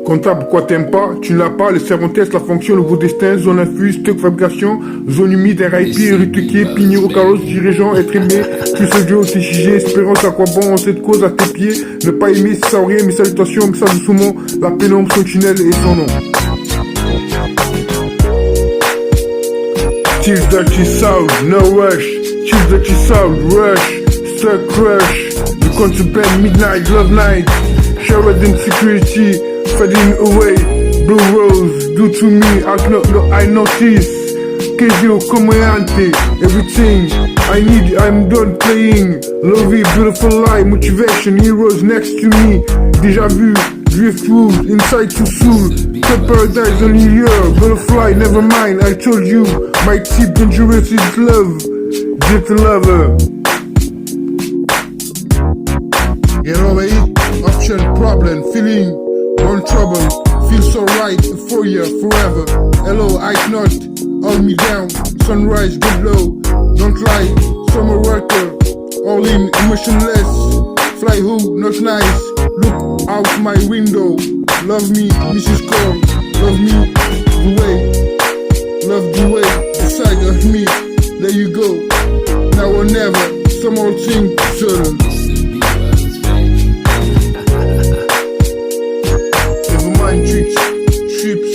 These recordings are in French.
Comptable, quoi t'aimes pas, tu l'as pas, le cerveau teste la fonction, le nouveau destin, zone infuse, stock fabrication, zone humide, RIP, rituqué, Pinheiro, carrosse, dirigeant, être aimé, plus ce Dieu, TJG, espérance, à quoi bon, cette cause à tes pieds, ne pas aimer, ça rien, mes salutations, message de saumon, la pénombre, son tunnel et son nom. Chill dirty sound, no rush, chill dirty sound, rush, stuck crush, the contraband, midnight, love night, showered in security, fading away, blue rose, do to me, I notice, KZO, comandante, everything I need, I'm done playing, lovey, beautiful life, motivation, heroes next to me, déjà vu, driftwood, inside to soul, the paradise only here, butterfly, never mind, I told you, my tip dangerous is love, just a lover. You know what I mean? Option, problem, feeling, one trouble, feel so right, for you, forever. Hello, I not, hold me down, sunrise, good low, don't lie, summer worker, all in, emotionless, fly who, not nice, look out my window, love me, Mrs. Cole, love me, the way, love the way, the side of me, there you go, now or never, some old thing, certain. Trips,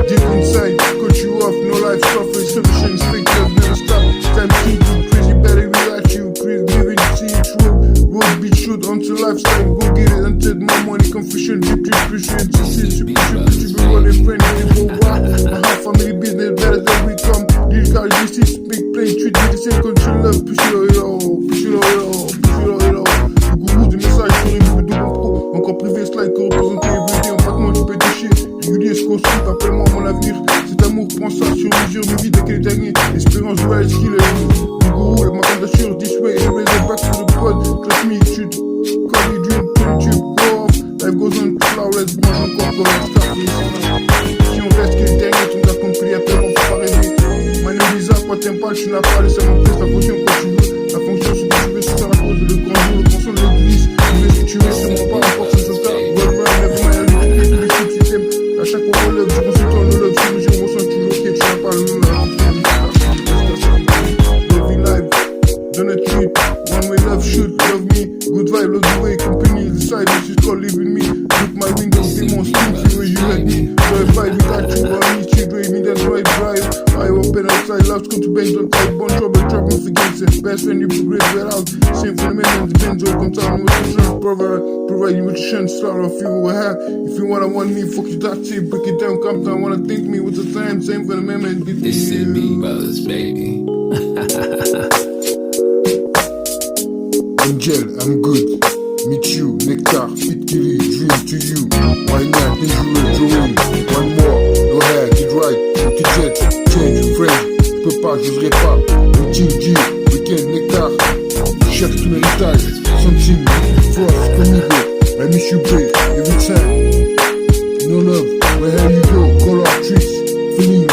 deep inside, cut you off, no life suffering, solutions, fake love, never stop, time to do crazy, better relax you, crazy, living, see it through, road beat shoot, until lifestyle, go get it, until more money, confusion, deep, appreciate, to see, to be running, friend, people, wow, my whole family business, better than we come, these guys, this is big play, treat me the same, control love, push it all, push it all, push it all, le gourou du message, sur les vidéos de bon pro, encore privé, slide, que représenter, everyday, en battement du pétiché, régulier, se construit, appelle-moi mon avenir, cet amour prend ça sur mesure, mes vies, dès qu'elle est dernier, espérance, ouais, killer, le gourou, ma candidature, this way, erase the back to the pod, trust me, shoot, call me dream, turn tube, go off, life goes on, flawless, branche encore comme un star, si on reste qu'elle est dernier, tu nous as compris, appelle-moi, faut pas rêver, Manu Lisa, quoi t'aimes pas, tu n'as pas, laisse à mon place, la potion, quand tu veux, la fonction, ce que tu veux, c'est ça la cause, le grand jour, le console, l'église, tu veux ce que tu veux, c'est mon pas, importe, c'est ça, well, à chaque fois on lève, je ressens ton love, je me ressens toujours que tu n'as pas le love. Living life, don't a treat, one way love shoot, love me, good vibe, love the way, company, the side, this is called living me, look my window, demons, think where you let me, drive by without you, I need you, drive me, that drive, I open outside, love's come to bend, don't type, bon trouble, drop me against it, best friend you progress, well out, same for the men and the benzo, come down, motivation, provide you nutrition, start off you will have, if you wanna want me, fuck you, that's it, break it down, come down, wanna think me with the time, same for the men and get This is me, brothers, baby. Angel, I'm good. Meet you, Nectar, Fit Kili, dream to you. Why not? Dangerous, drawing. One more, go ahead, get right. Jet, change, friend. Je peux pas, j'oserais pas. Routine, G, weekend, Nectar. Cherche ton héritage. Something, force, conmigo. I miss you, babe, every time. No love, where you go? Color, tricks, feeling.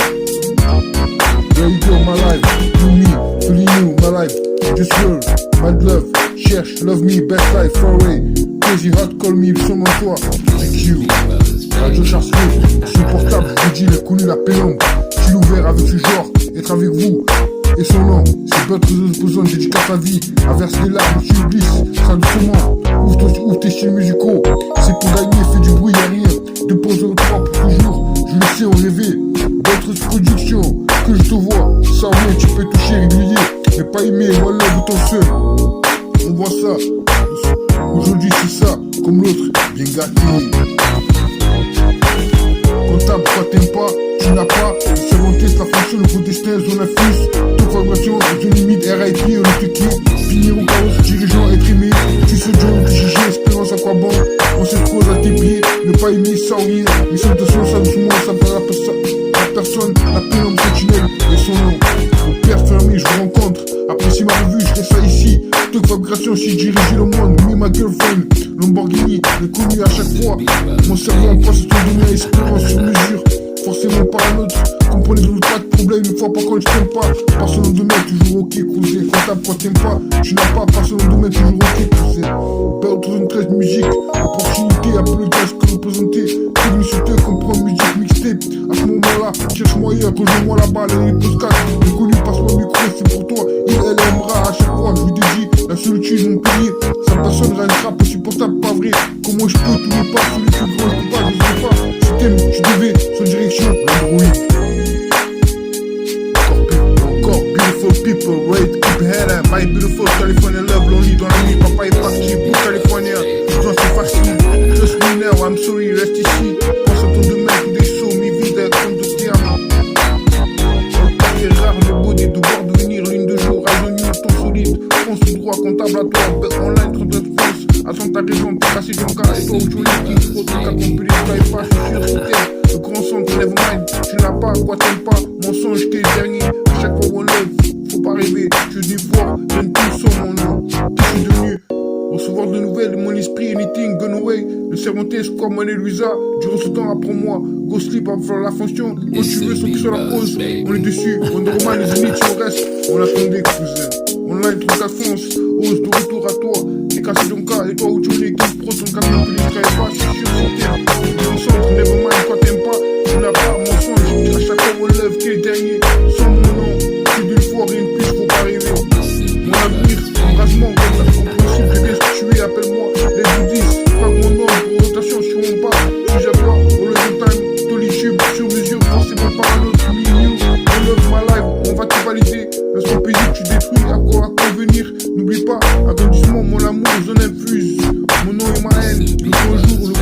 There you go, my life. You me, feeling you, my life. Just world, mad love. Cherche, love me, best life, far away. Crazy hot, call me, le son mon toit. Thank you. Radio Charles, insupportable, je vous dis, il a connu la pénombre. Je suis ouvert avec ce genre, être avec vous. Et son nom, c'est d'autres besoins, dédicace à vie. Averse les larmes, tu oublies, ça doucement. Ouvre tes styles musicaux. C'est pour gagner, fais du bruit, y'a rien. De pause au trois pour toujours. Je le sais, on rêvait. D'autres productions, que je te vois. Ça rien, tu peux toucher régulier. Mais pas aimer, voilà, de ton seul. On voit ça, aujourd'hui c'est ça, comme l'autre, bien gâté. Comptable, quoi t'aimes pas, tu n'as pas, selon test la fonction, le beau destin, zone infuse, toute formation, zone limite, RIP, on est tuqué, Pinheiro, carrosse, dirigeant, être aimé, tu se joue, GG, espérance à quoi bon, on se pose à tes pieds, ne pas aimer sans rien, mais sans attention, ça doucement, ça me la personne, la pénombre sentinelle, et son nom, mon père fermé, je vous rencontre, apprécie ma revue, je reste ici. Toute fabrication, si je dirige le monde, me ma girlfriend, Lamborghini, reconnu à chaque fois. Mon cerveau en passe tout donner espérance sur mesure. Forcément par un autre, comprenez-vous pas de problème, une fois par contre je t'aime pas. Personne au domaine, toujours ok, cousin. Comptable, quoi t'aimes pas, tu n'as pas. Personne au domaine, toujours ok, cousin. Belle 13 musique, opportunité, un peu le gaz que représenter. Viens, rejoins-moi là-bas, les rites casse. Inconnu, passe-moi le micro, c'est pour toi. Elle aimera à chaque fois, je lui dis, la solitude, mon pilier. Sa personne restera insupportable, pas vrai. Comment je peux tous les pas, celui qui grand, je peux pas, je sais pas. Si t'aimes, tu devais, sans direction, Android. Encore, beautiful people, wait, keep head up. My beautiful California love, lonely dans la nuit, papa est parti pour California. J'en suis facile, just me now, I'm sorry, reste ici. Pense à ton demain, tous des sauts, mes vides, comme de diamants. C'est rare, le beau des devoirs devenir l'une de jour, raisonnement, ton solide. Pense tout droit, comptable à toi, online, 39 France. Attends ta raison, t'es cassé ton cas, et toi où tu es, qui trop, ton cas complet, tu pas, je suis sûr, sur terre. Le grand centre, lève mind, tu n'as pas, quoi t'aimes pas, mensonge, t'es le dernier. À chaque fois on lève, faut pas rêver, je dis voir, donne tout sur mon nom. Qui je suis devenu? Recevoir de nouvelles, mon esprit, anything, gone away. Le Cervantes, comme Mona Luisa, durant ce temps, apprends-moi. Go sleep, va faire la fonction. Quand tu veux, sans que sur la pause. On est dessus, on est roman, les unis, on reste. On attendait, cousin. Online, 34 France, ose de retour à toi. T'es cassé ton cas, et toi où tu es, qui pro, ton cas, non plus, les pas, je suis sûr, c'est terre. Dans le centre, never mind, quoi t'aimes pas, tu n'as pas, mensonge. À chaque fois, on lève, qui est le dernier. Sans mon nom, c'est d'une fois, rien de plus, faut pas rêver. Mon avenir, embrasement, comme ça, c'est compréhensible, j'ai bien ce que tu es, appelle-moi. Les bouddhistes, frère mon nom, pour rotation sur mon pas. Je suis à toi, pour le time, Tolitube, sur mesure, forcément par un autre, milieu. I love my life, on va te valider. L'instant paisible, tu détruis, à quoi convenir. N'oublie pas, agrandissement, mon amour, zone infuse. Mon nom et ma haine, le beau jour, le